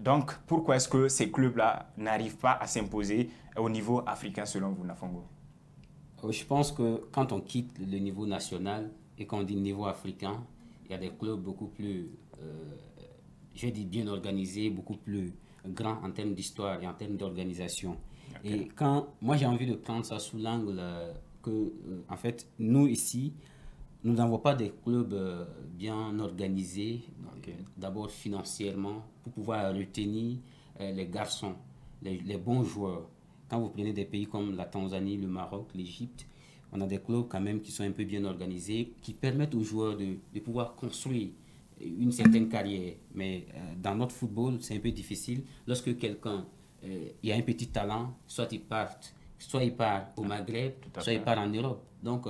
Donc, pourquoi est-ce que ces clubs-là n'arrivent pas à s'imposer au niveau africain selon vous, Nafongo? Je pense que quand on quitte le niveau national et qu'on dit niveau africain, il y a des clubs beaucoup plus, je dis bien organisés, beaucoup plus grands en termes d'histoire et en termes d'organisation. Ok, Et quand moi j'ai envie de prendre ça sous l'angle que, en fait, nous ici, nous n'avons pas des clubs bien organisés, ok, d'abord financièrement, pour pouvoir retenir les garçons, les bons joueurs. Quand vous prenez des pays comme la Tanzanie, le Maroc, l'Égypte, on a des clubs quand même qui sont un peu bien organisés, qui permettent aux joueurs de pouvoir construire une certaine carrière. Mais dans notre football, c'est un peu difficile. Lorsque quelqu'un il a un petit talent, soit il part au Maghreb, tout à soit il fait. part en Europe. Donc,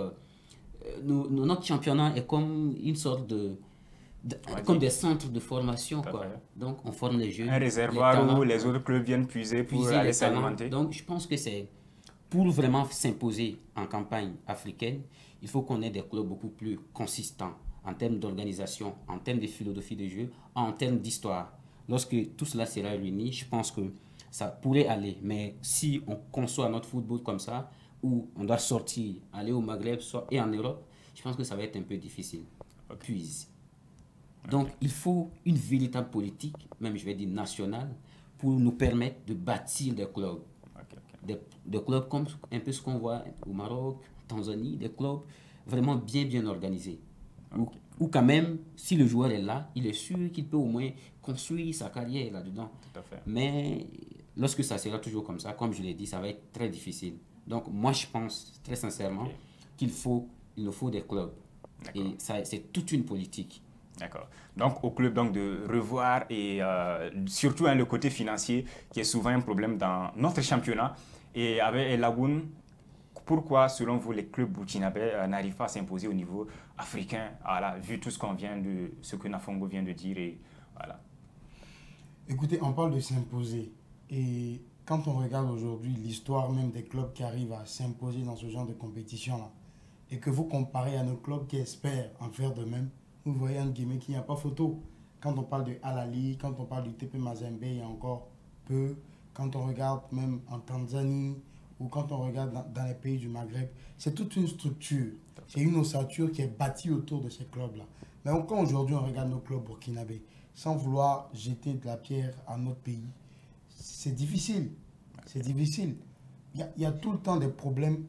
notre championnat est comme une sorte On va comme dire, des centres de formation, tout à quoi. fait. Donc, on forme les Un jeunes, les réservoir où talents, les autres clubs viennent puiser pour puiser aller les talents. s'alimenter. Donc, je pense que c'est pour vraiment s'imposer en campagne africaine, il faut qu'on ait des clubs beaucoup plus consistants en termes d'organisation, en termes de philosophie de jeu, en termes d'histoire. Lorsque tout cela sera réuni, je pense que ça pourrait aller. Mais si on conçoit notre football comme ça, où on doit sortir, aller au Maghreb et en Europe, je pense que ça va être un peu difficile. Ok, Puis, donc, ok, il faut une véritable politique, même je vais dire nationale, pour nous permettre de bâtir des clubs. ok, ok. Des clubs comme un peu ce qu'on voit au Maroc, en Tanzanie, des clubs vraiment bien organisés. Où, Ok, où quand même, si le joueur est là, il est sûr qu'il peut au moins construire sa carrière là-dedans. tout à fait. Mais lorsque ça sera toujours comme ça, comme je l'ai dit, ça va être très difficile. Donc moi, je pense très Ok, sincèrement il nous faut des clubs. d'accord. Et ça, c'est toute une politique. D'accord. Donc, au club donc, de revoir et surtout le côté financier qui est souvent un problème dans notre championnat. Et avec El Lagoun, pourquoi, selon vous, les clubs burkinabés n'arrivent pas à s'imposer au niveau africain, voilà, vu tout ce qu'on vient de, ce que Nafongo vient de dire et voilà. Écoutez, on parle de s'imposer. Et quand on regarde aujourd'hui l'histoire même des clubs qui arrivent à s'imposer dans ce genre de compétition-là, et que vous comparez à nos clubs qui espèrent en faire de même, vous voyez en guillemets qu'il n'y a pas photo. Quand on parle de Al Ahly, quand on parle du TP Mazembe, il y a encore peu. Quand on regarde même en Tanzanie ou quand on regarde dans les pays du Maghreb, c'est toute une structure. C'est une ossature qui est bâtie autour de ces clubs-là. Mais quand aujourd'hui on regarde nos clubs burkinabés, sans vouloir jeter de la pierre à notre pays, c'est difficile. C'est difficile. Il y a tout le temps des problèmes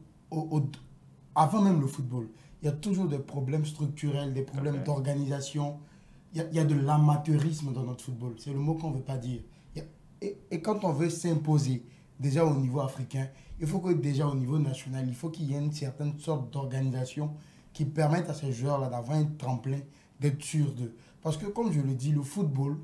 avant même le football. Il y a toujours des problèmes structurels, des Tout à problèmes fait. d'organisation. Il y a de l'amateurisme dans notre football. C'est le mot qu'on ne veut pas dire. Et quand on veut s'imposer déjà au niveau africain, il faut que déjà au niveau national, il faut qu'il y ait une certaine sorte d'organisation qui permette à ces joueurs-là d'avoir un tremplin, d'être sûrs d'eux. Parce que comme je le dis, le football,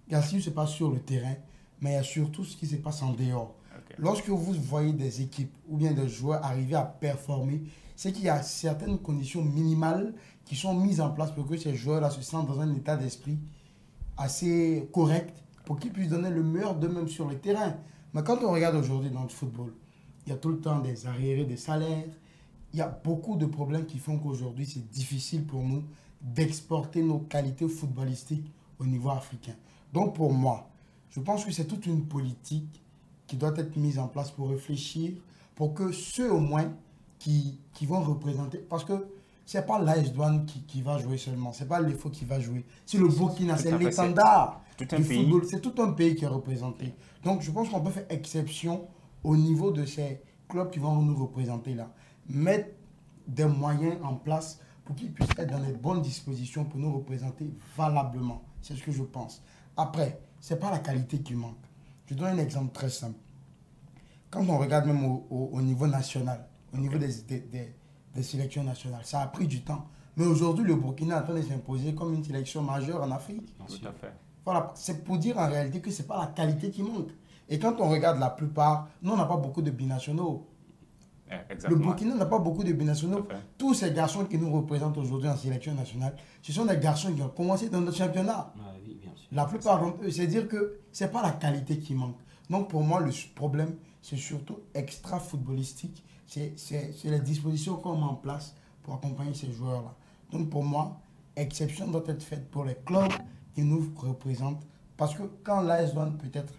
il y a ce qui se passe sur le terrain, mais il y a surtout ce qui se passe en dehors. Ok. Lorsque vous voyez des équipes ou bien des joueurs arriver à performer, c'est qu'il y a certaines conditions minimales qui sont mises en place pour que ces joueurs-là se sentent dans un état d'esprit assez correct pour qu'ils puissent donner le meilleur d'eux-mêmes sur le terrain. Mais quand on regarde aujourd'hui dans le football, il y a tout le temps des arriérés de salaires. Il y a beaucoup de problèmes qui font qu'aujourd'hui, c'est difficile pour nous d'exporter nos qualités footballistiques au niveau africain. Donc pour moi, je pense que c'est toute une politique qui doit être mise en place pour réfléchir, pour que ceux au moins qui vont représenter, parce que c'est pas l'AS Douane qui va jouer seulement, c'est pas l'EFO qui va jouer, c'est le Burkina, Tout c'est à fait. C'est l'étendard tout un du pays. football, c'est tout un pays qui est représenté. Donc je pense qu'on peut faire exception au niveau de ces clubs qui vont nous représenter là. Mettre des moyens en place pour qu'ils puissent être dans les bonnes dispositions pour nous représenter valablement. C'est ce que je pense. Après, ce n'est pas la qualité qui manque. Je donne un exemple très simple. Quand on regarde même au niveau national, au niveau des sélections nationales, ça a pris du temps. Mais aujourd'hui, le Burkina est en train de s'imposer comme une sélection majeure en Afrique. Tout à fait. Voilà, c'est pour dire en réalité que ce n'est pas la qualité qui manque. Et quand on regarde la plupart, nous, on n'a pas beaucoup de binationaux. Le Exactement. Burkina n'a pas beaucoup de binationaux. Tout à fait. Tous ces garçons qui nous représentent aujourd'hui en sélection nationale, ce sont des garçons qui ont commencé dans notre championnat. Ah oui, bien sûr. La plupart d'entre eux, c'est dire que ce n'est pas la qualité qui manque. Donc pour moi, le problème, c'est surtout extra-footballistique. C'est les dispositions qu'on met en place pour accompagner ces joueurs-là. Donc pour moi, exception doit être faite pour les clubs qui nous représentent Parce que quand l'AS Douanes, peut-être,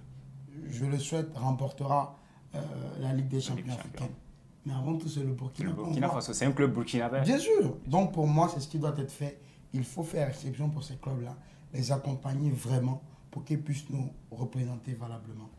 je le souhaite, remportera la Ligue des Champions africaine. Mais avant tout, c'est le Burkina. Le Burkina Faso, c'est un club burkinabé. Bien sûr. Donc pour moi, c'est ce qui doit être fait. Il faut faire exception pour ces clubs-là, les accompagner vraiment pour qu'ils puissent nous représenter valablement.